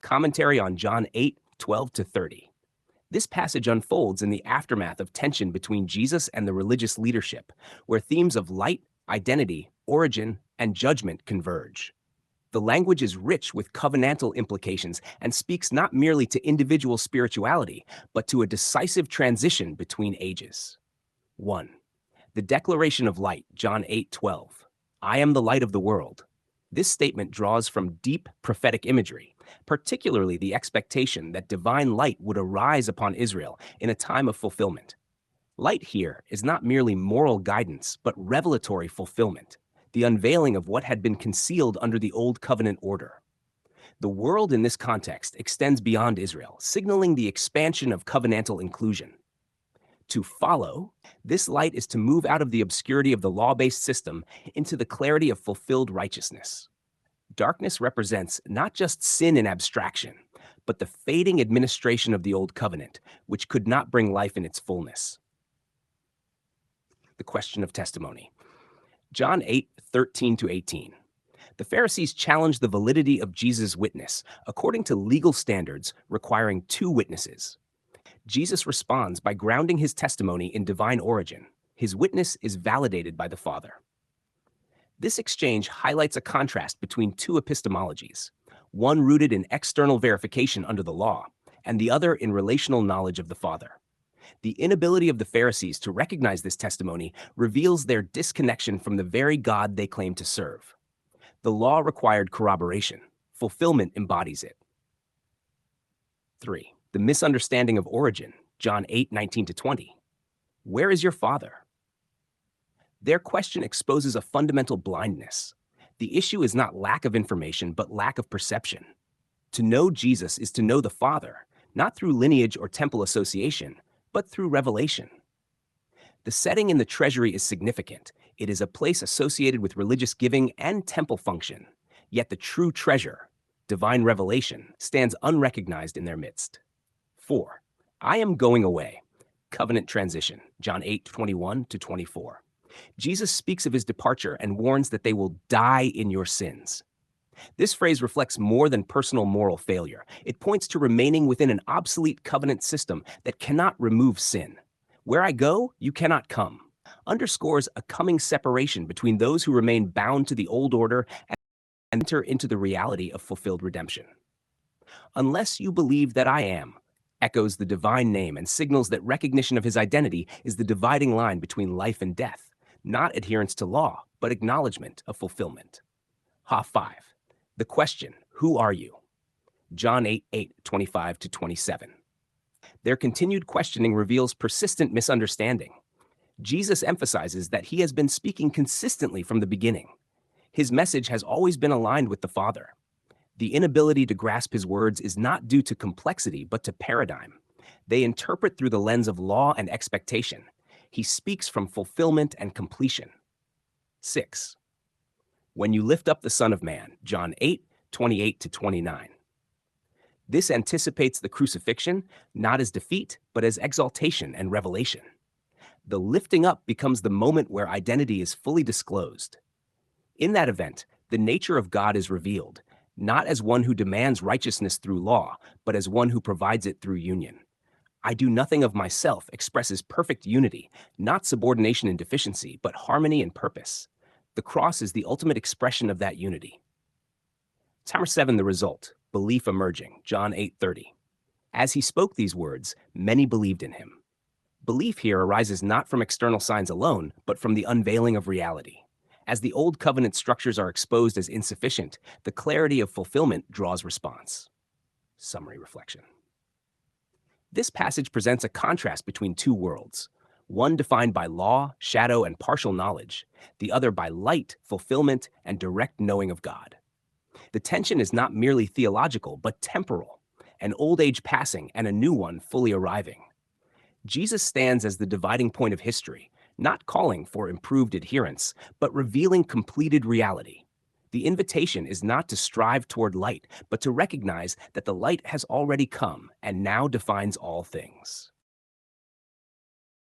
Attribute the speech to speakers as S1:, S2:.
S1: Commentary on John 8:12-30. This passage unfolds in the aftermath of tension between Jesus and the religious leadership, where themes of light, identity, origin, and judgment converge. The language is rich with covenantal implications and speaks not merely to individual spirituality, but to a decisive transition between ages. 1. The declaration of light, John 8:12. I am the light of the world. This statement draws from deep prophetic imagery, particularly the expectation that divine light would arise upon Israel in a time of fulfillment. Light here is not merely moral guidance, but revelatory fulfillment, the unveiling of what had been concealed under the Old Covenant order. The world in this context extends beyond Israel, signaling the expansion of covenantal inclusion. To follow, this light is to move out of the obscurity of the law-based system into the clarity of fulfilled righteousness. Darkness represents not just sin in abstraction, but the fading administration of the Old Covenant, which could not bring life in its fullness. The question of testimony. John 8:13-18. The Pharisees challenged the validity of Jesus' witness according to legal standards requiring two witnesses. Jesus responds by grounding his testimony in divine origin. His witness is validated by the Father. This exchange highlights a contrast between two epistemologies, one rooted in external verification under the law, and the other in relational knowledge of the Father. The inability of the Pharisees to recognize this testimony reveals their disconnection from the very God they claim to serve. The law required corroboration. Fulfillment embodies it. 3. The misunderstanding of origin, John 8:19-20. Where is your Father? Their question exposes a fundamental blindness. The issue is not lack of information, but lack of perception. To know Jesus is to know the Father, not through lineage or temple association, but through revelation. The setting in the treasury is significant. It is a place associated with religious giving and temple function. Yet the true treasure, divine revelation, stands unrecognized in their midst. 4. I am going away. Covenant transition, John 8:21-24. Jesus speaks of his departure and warns that they will die in your sins. This phrase reflects more than personal moral failure. It points to remaining within an obsolete covenant system that cannot remove sin. Where I go, you cannot come. Underscores a coming separation between those who remain bound to the old order and enter into the reality of fulfilled redemption. Unless you believe that I am, echoes the divine name and signals that recognition of his identity is the dividing line between life and death, not adherence to law, but acknowledgement of fulfillment. Ha 5. The question, who are you? John 8:25-27. Their continued questioning reveals persistent misunderstanding. Jesus emphasizes that he has been speaking consistently from the beginning. His message has always been aligned with the Father. The inability to grasp his words is not due to complexity, but to paradigm. They interpret through the lens of law and expectation. He speaks from fulfillment and completion. 6. When you lift up the Son of Man, John 8:28-29. This anticipates the crucifixion, not as defeat, but as exaltation and revelation. The lifting up becomes the moment where identity is fully disclosed. In that event, the nature of God is revealed, not as one who demands righteousness through law, but as one who provides it through union. I do nothing of myself expresses perfect unity, not subordination and deficiency, but harmony and purpose. The cross is the ultimate expression of that unity. Timer 7, the result, belief emerging, John 8:30. As he spoke these words, many believed in him. Belief here arises not from external signs alone, but from the unveiling of reality. As the old covenant structures are exposed as insufficient, the clarity of fulfillment draws response. Summary reflection. This passage presents a contrast between two worlds, one defined by law, shadow, and partial knowledge, the other by light, fulfillment, and direct knowing of God. The tension is not merely theological, but temporal, an old age passing and a new one fully arriving. Jesus stands as the dividing point of history, not calling for improved adherence, but revealing completed reality. The invitation is not to strive toward light, but to recognize that the light has already come and now defines all things.